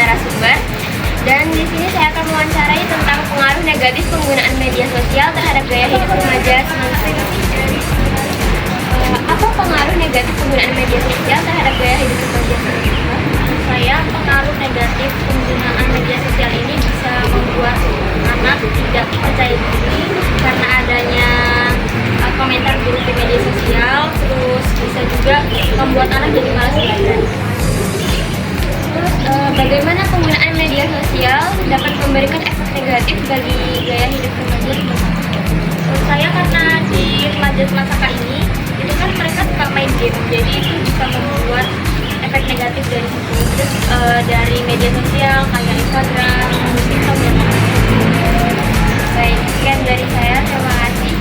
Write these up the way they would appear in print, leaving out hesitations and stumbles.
narasumber. Dan di sini saya akan mewawancarai tentang pengaruh negatif penggunaan media sosial terhadap gaya hidup remaja semasa ini. Apa pengaruh negatif penggunaan media sosial terhadap gaya hidup remaja semasa ini? Saya pengaruh negatif penggunaan media sosial ini bisa membuat anak tidak percaya diri karena adanya komentar buruk di media sosial, terus bisa juga membuat anak jadi malas belajar. Terus bagaimana penggunaan media sosial dapat memberikan efek negatif bagi gaya hidup remaja semasa ini? Menurut saya karena di remaja semasa ini itu kan mereka suka main game, jadi itu bisa membuat efek negatif dari situ. Terus dari media sosial kayak Instagram, TikTok dan lain-lain. Baik, sekian dari saya. Terima kasih.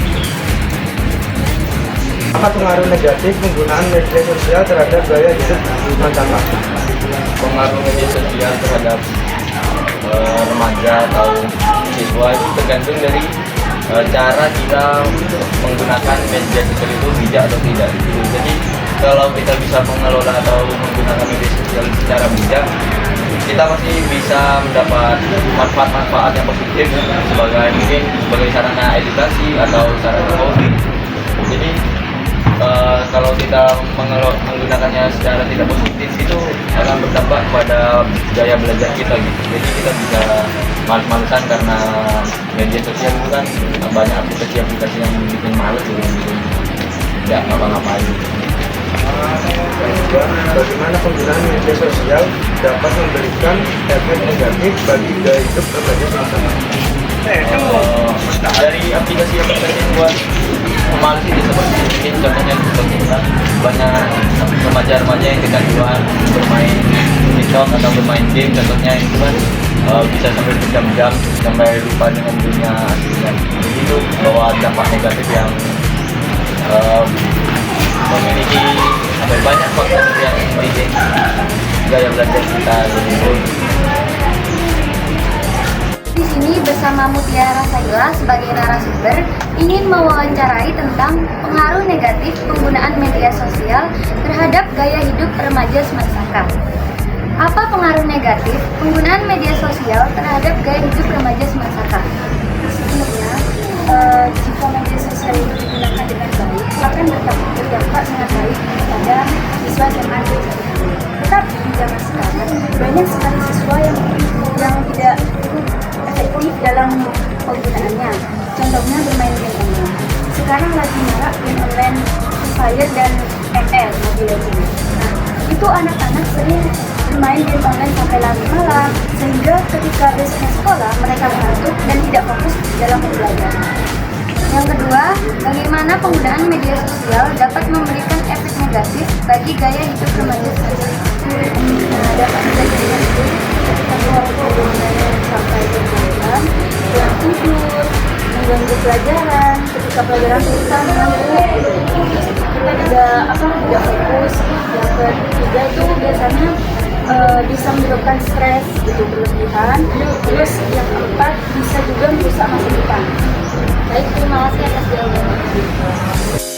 Apa pengaruh negatif penggunaan media sosial terhadap gaya hidup masyarakat? Pengaruh media sosial terhadap remaja atau siswa itu tergantung dari cara kita menggunakan media sosial itu bijak atau tidak gitu. Jadi kalau kita bisa mengelola atau menggunakan media sosial secara bijak, kita masih bisa mendapat manfaat-manfaat yang positif sebagai sarana edukasi atau sarana hobi. Jadi kalau kita menggunakannya secara tidak positif itu akan berdampak pada gaya belajar kita gitu. Jadi kita bisa males-malesan karena media sosial itu kan banyak aplikasi-aplikasi yang bikin males gitu, bikin nggak ngapa-ngapain. Bagaimana penggunaan media sosial dapat memberikan efek negatif bagi gaya hidup remaja semasa ini? Dari aplikasi-aplikasi yang buat pemalas ini seperti ini, contohnya seperti kita banyak remaja-remaja yang kecanduan bermain TikTok atau bermain game, contohnya itu kan bisa sampai berjam-jam sampai lupa dengan dunia aslinya. Jadi itu bawa dampak negatif yang memiliki banyak faktor yang memiliki gaya belajar kita. Di sini bersama Mutiara Saila sebagai narasumber ingin mewawancarai tentang pengaruh negatif penggunaan media sosial terhadap gaya hidup remaja semasa. Apa pengaruh negatif penggunaan media sosial terhadap gaya hidup remaja semasa? Sebelumnya, jika media sosial itu digunakan dengan baik, akan berdampak sangat baik pada siswa SMA. Tetapi di zaman sekarang banyak sekali siswa yang tidak efektif dalam penggunaannya. Contohnya bermain game online. Sekarang lagi marak game online Free Fire dan ML, Mobile Legends. Nah, itu anak-anak sering bermain game online sampai larut malam, sehingga ketika besoknya sekolah mereka mengantuk dan tidak fokus dalam belajar. Yang kedua, bagaimana penggunaan media sosial dapat memberikan efek negatif bagi gaya hidup remaja semasa ini? Dapat negatif itu ketika keluar sampai ke malam, kurang tidur, mengganggu pelajaran, ketika pelajaran susah mengantuk, kita tidak fokus. Yang ketiga itu biasanya bisa menyebabkan stres gitu berlebihan. Terus yang keempat bisa juga merusak masa depan. Baik, terima kasih atas jawabannya.